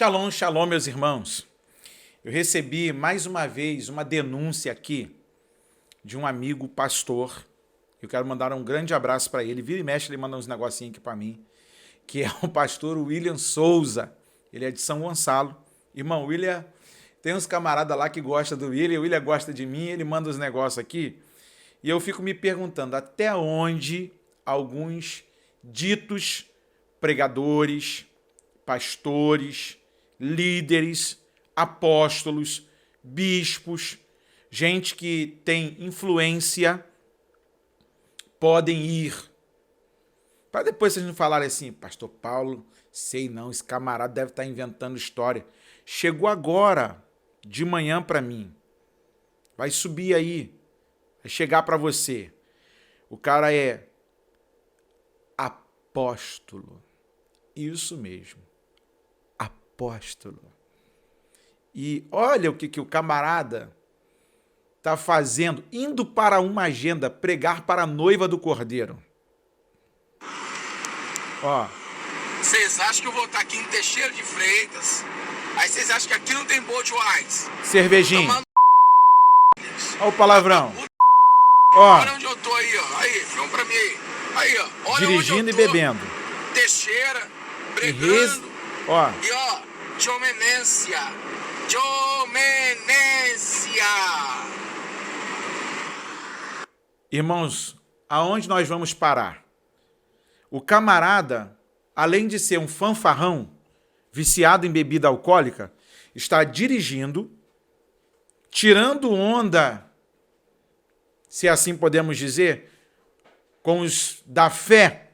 Shalom, shalom, meus irmãos. Eu recebi mais uma vez uma denúncia aqui de um amigo pastor. Eu quero mandar um grande abraço para ele. Vira e mexe, ele manda uns negocinhos aqui para mim, que é o pastor William Souza. Ele é de São Gonçalo. Irmão, William, tem uns camaradas lá que gostam do William, o William gosta de mim, ele manda os negócios aqui. E eu fico me perguntando até onde alguns ditos pregadores, pastores, líderes, apóstolos, bispos, gente que tem influência, podem ir. Para depois vocês não falarem assim, pastor Paulo, sei não, esse camarada deve estar inventando história. Chegou agora, de manhã para mim. Vai subir aí, vai chegar para você. O cara é apóstolo. Isso mesmo. Apóstolo. E olha o que o camarada está fazendo, indo para uma agenda, pregar para a noiva do Cordeiro. Ó. Vocês acham que eu vou estar aqui em Teixeira de Freitas? Aí vocês acham que aqui não tem Budweiser? Cervejinha. Tomando... Olha o palavrão. Ó. Olha onde eu tô aí, ó. Aí, filma pra mim aí. Aí, ó. Olha dirigindo onde eu e tô. bebendo. Teixeira, pregando. Ó. E ó, Jomenência. Irmãos, aonde nós vamos parar? O camarada, além de ser um fanfarrão, viciado em bebida alcoólica, está dirigindo, tirando onda, se assim podemos dizer, com os da fé.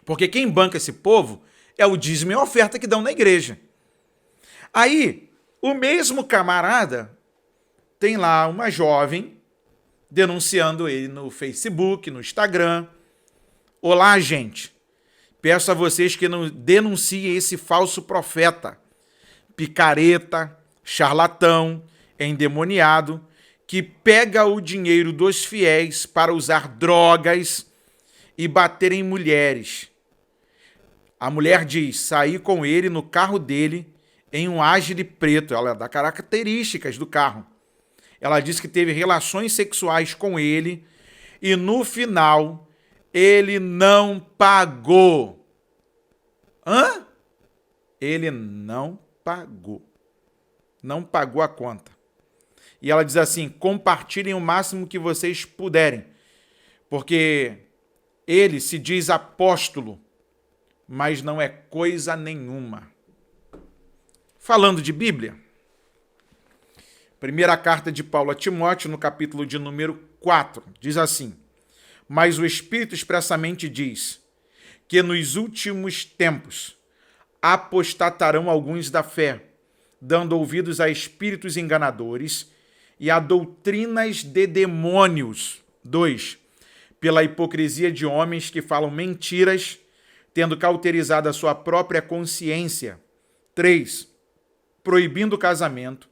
Porque quem banca esse povo é o dízimo e a oferta que dão na igreja. Aí, o mesmo camarada tem lá uma jovem denunciando ele no Facebook, no Instagram. Olá, gente. Peço a vocês que não denunciem esse falso profeta, picareta, charlatão, endemoniado, que pega o dinheiro dos fiéis para usar drogas e bater em mulheres. A mulher diz, saí com ele no carro dele em um Agile preto. Ela dá características do carro. Ela diz que teve relações sexuais com ele e no final ele não pagou. Hã? Ele não pagou. Não pagou a conta. E ela diz assim, compartilhem o máximo que vocês puderem, porque ele se diz apóstolo, mas não é coisa nenhuma. Falando de Bíblia, primeira carta de Paulo a Timóteo, no capítulo de número 4, diz assim, mas o Espírito expressamente diz que nos últimos tempos apostatarão alguns da fé, dando ouvidos a espíritos enganadores e a doutrinas de demônios. 2. Pela hipocrisia de homens que falam mentiras, tendo cauterizado a sua própria consciência. 3. Proibindo o casamento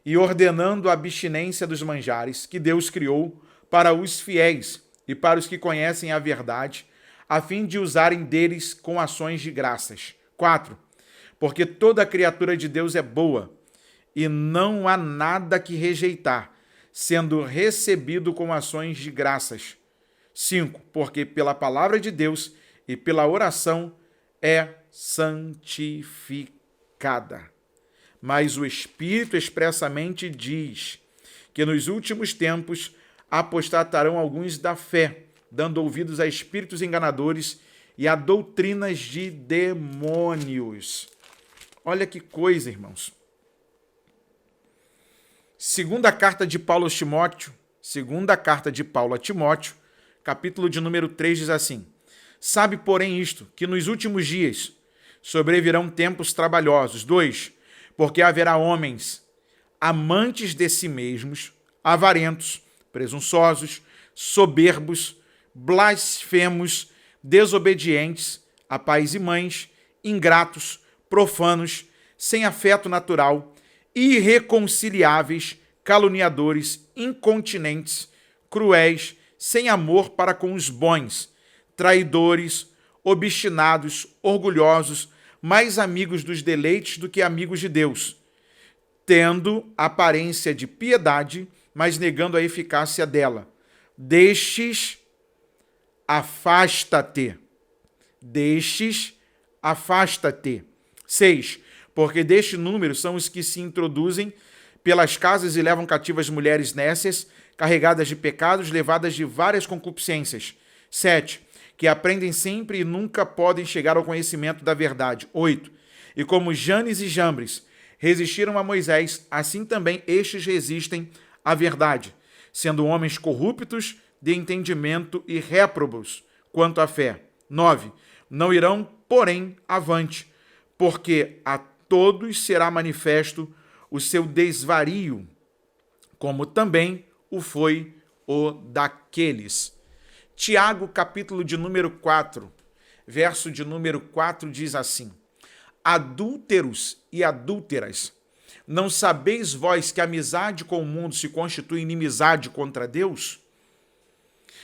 e ordenando a abstinência dos manjares que Deus criou para os fiéis e para os que conhecem a verdade, a fim de usarem deles com ações de graças. 4. Porque toda criatura de Deus é boa, e não há nada que rejeitar, sendo recebido com ações de graças. 5. Porque pela palavra de Deus e pela oração é santificada. Mas o Espírito expressamente diz que nos últimos tempos apostatarão alguns da fé, dando ouvidos a espíritos enganadores e a doutrinas de demônios. Olha que coisa, irmãos. Segunda carta de Paulo a Timóteo, capítulo de número 3, diz assim, sabe, porém, isto, que nos últimos dias sobrevirão tempos trabalhosos. 2. Porque haverá homens amantes de si mesmos, avarentos, presunçosos, soberbos, blasfemos, desobedientes a pais e mães, ingratos, profanos, sem afeto natural, irreconciliáveis, caluniadores, incontinentes, cruéis, sem amor para com os bons, traidores, obstinados, orgulhosos, mais amigos dos deleites do que amigos de Deus, tendo aparência de piedade, mas negando a eficácia dela. Destes, afasta-te. Destes, afasta-te. 6. Porque deste número são os que se introduzem pelas casas e levam cativas mulheres nécias, carregadas de pecados, levadas de várias concupiscências. 7. Que aprendem sempre e nunca podem chegar ao conhecimento da verdade. 8. E como Janes e Jambres resistiram a Moisés, assim também estes resistem à verdade, sendo homens corruptos de entendimento e réprobos quanto à fé. 9. Não irão, porém, avante, porque a todos será manifesto o seu desvario, como também o foi o daqueles. Tiago, capítulo de número 4, verso de número 4, diz assim: Adúlteros e adúlteras, não sabeis vós que a amizade com o mundo se constitui inimizade contra Deus?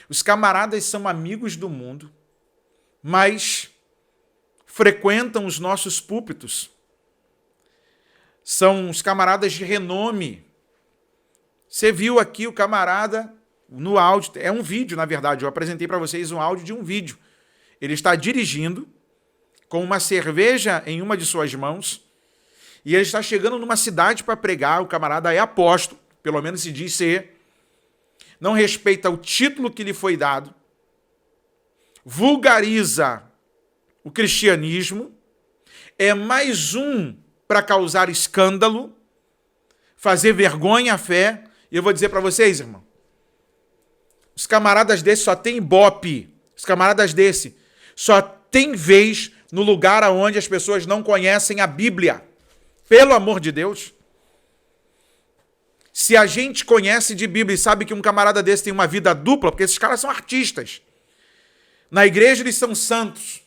Os camaradas são amigos do mundo, mas frequentam os nossos púlpitos. São os camaradas de renome. Você viu aqui o camarada no áudio, é um vídeo, na verdade, eu apresentei para vocês um áudio de um vídeo. Ele está dirigindo com uma cerveja em uma de suas mãos e ele está chegando numa cidade para pregar. O camarada é apóstolo, pelo menos se diz ser, não respeita o título que lhe foi dado, vulgariza o cristianismo, é mais um para causar escândalo, fazer vergonha à fé. E eu vou dizer para vocês, irmão, os camaradas desse só tem ibope, os camaradas desse só tem vez no lugar onde as pessoas não conhecem a Bíblia. Pelo amor de Deus. Se a gente conhece de Bíblia e sabe que um camarada desse tem uma vida dupla, porque esses caras são artistas. Na igreja eles são santos.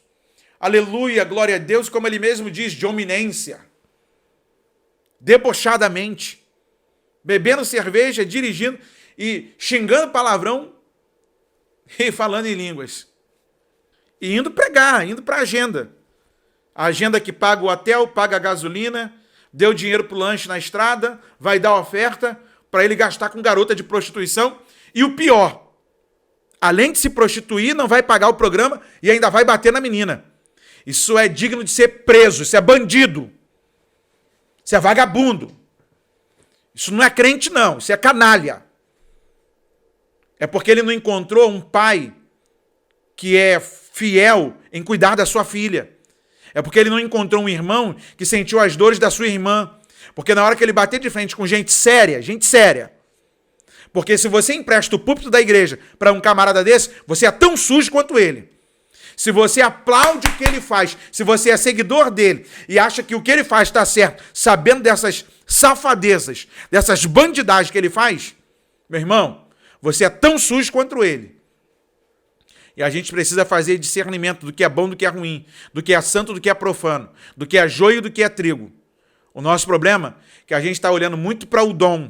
Aleluia, glória a Deus, como ele mesmo diz, de ominência. Debochadamente. Bebendo cerveja, dirigindo e xingando palavrão e falando em línguas. E indo pregar, indo para a agenda. A agenda que paga o hotel, paga a gasolina, deu dinheiro para o lanche na estrada, vai dar oferta para ele gastar com garota de prostituição. E o pior, além de se prostituir, não vai pagar o programa e ainda vai bater na menina. Isso é digno de ser preso, isso é bandido. Isso é vagabundo. Isso não é crente, não, isso é canalha. É porque ele não encontrou um pai que é fiel em cuidar da sua filha. É porque ele não encontrou um irmão que sentiu as dores da sua irmã. Porque na hora que ele bater de frente com gente séria, porque se você empresta o púlpito da igreja para um camarada desse, você é tão sujo quanto ele. Se você aplaude o que ele faz, se você é seguidor dele e acha que o que ele faz está certo, sabendo dessas safadezas, dessas bandidagens que ele faz, meu irmão, você é tão sujo quanto ele. E a gente precisa fazer discernimento do que é bom, do que é ruim, do que é santo, do que é profano, do que é joio, do que é trigo. O nosso problema é que a gente está olhando muito para o dom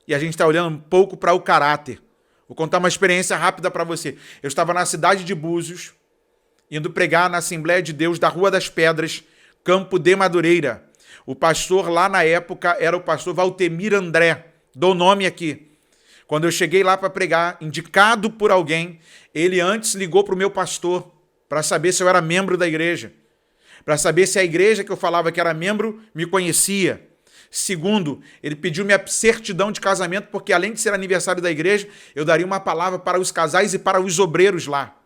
e a gente está olhando um pouco para o caráter. Vou contar uma experiência rápida para você. Eu estava na cidade de Búzios, indo pregar na Assembleia de Deus da Rua das Pedras, Campo de Madureira. O pastor lá na época era o pastor Valtemir André. Dou o nome aqui. Quando eu cheguei lá para pregar, indicado por alguém, ele antes ligou para o meu pastor para saber se eu era membro da igreja, para saber se a igreja que eu falava que era membro me conhecia. Segundo, ele pediu minha certidão de casamento, porque além de ser aniversário da igreja, eu daria uma palavra para os casais e para os obreiros lá.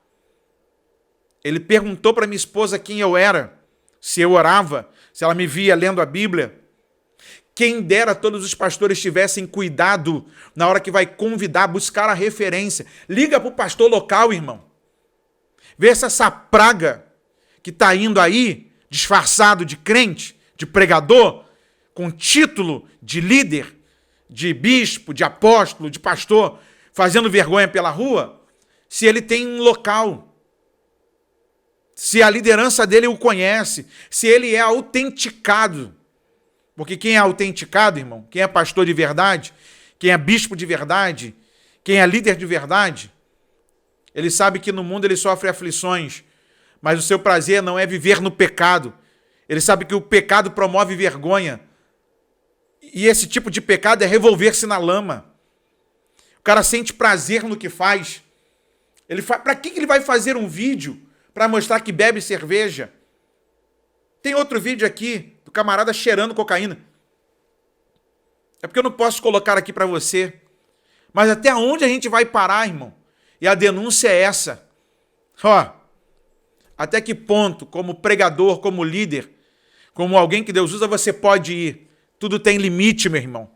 Ele perguntou para minha esposa quem eu era, se eu orava, se ela me via lendo a Bíblia. Quem dera todos os pastores tivessem cuidado na hora que vai convidar, buscar a referência. Liga para o pastor local, irmão. Vê se essa praga que está indo aí, disfarçado de crente, de pregador, com título de líder, de bispo, de apóstolo, de pastor, fazendo vergonha pela rua, se ele tem um local, se a liderança dele o conhece, se ele é autenticado. Porque quem é autenticado, irmão, quem é pastor de verdade, quem é bispo de verdade, quem é líder de verdade, ele sabe que no mundo ele sofre aflições, mas o seu prazer não é viver no pecado, Ele sabe que o pecado promove vergonha. E esse tipo de pecado é revolver-se na lama. O cara sente prazer no que faz. Para que ele vai fazer um vídeo para mostrar que bebe cerveja? Tem outro vídeo aqui do camarada cheirando cocaína. É porque eu não posso colocar aqui para você. Mas até onde a gente vai parar, irmão? E a denúncia é essa. Até que ponto, como pregador, como líder, como alguém que Deus usa, você pode ir? Tudo tem limite, meu irmão.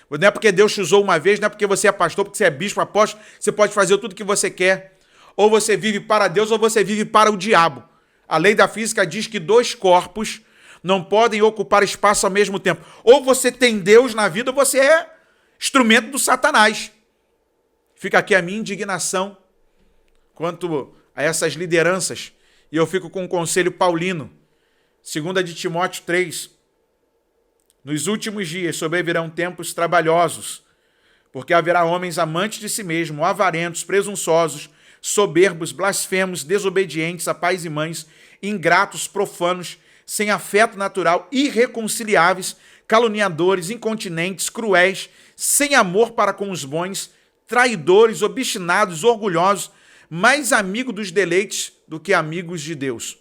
Não é porque Deus te usou uma vez, não é porque você é pastor, porque você é bispo, apóstolo, você pode fazer tudo que você quer. Ou você vive para Deus, ou você vive para o diabo. A lei da física diz que 2 corpos não podem ocupar espaço ao mesmo tempo. Ou você tem Deus na vida, ou você é instrumento do Satanás. Fica aqui a minha indignação quanto a essas lideranças. E eu fico com um conselho paulino. 2 de Timóteo 3. Nos últimos dias sobrevirão tempos trabalhosos, porque haverá homens amantes de si mesmos, avarentos, presunçosos, soberbos, blasfemos, desobedientes a pais e mães, ingratos, profanos, sem afeto natural, irreconciliáveis, caluniadores, incontinentes, cruéis, sem amor para com os bons, traidores, obstinados, orgulhosos, mais amigos dos deleites do que amigos de Deus,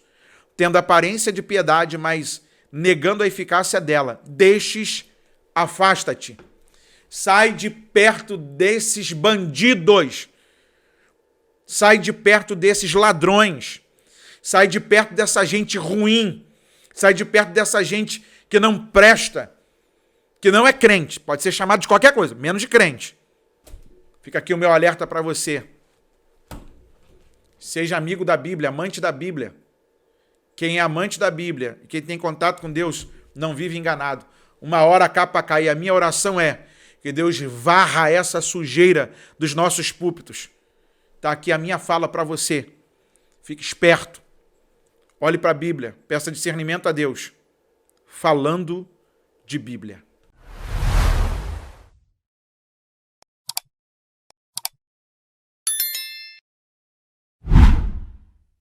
tendo aparência de piedade, mas negando a eficácia dela. Destes, afasta-te. Sai de perto desses bandidos. Sai de perto desses ladrões. Sai de perto dessa gente ruim. Sai de perto dessa gente que não presta, que não é crente. Pode ser chamado de qualquer coisa, menos de crente. Fica aqui o meu alerta para você. Seja amigo da Bíblia, amante da Bíblia. Quem é amante da Bíblia e quem tem contato com Deus não vive enganado. Uma hora a capa cai. A minha oração é que Deus varra essa sujeira dos nossos púlpitos. Está aqui a minha fala para você. Fique esperto. Olhe para a Bíblia. Peça discernimento a Deus. Falando de Bíblia.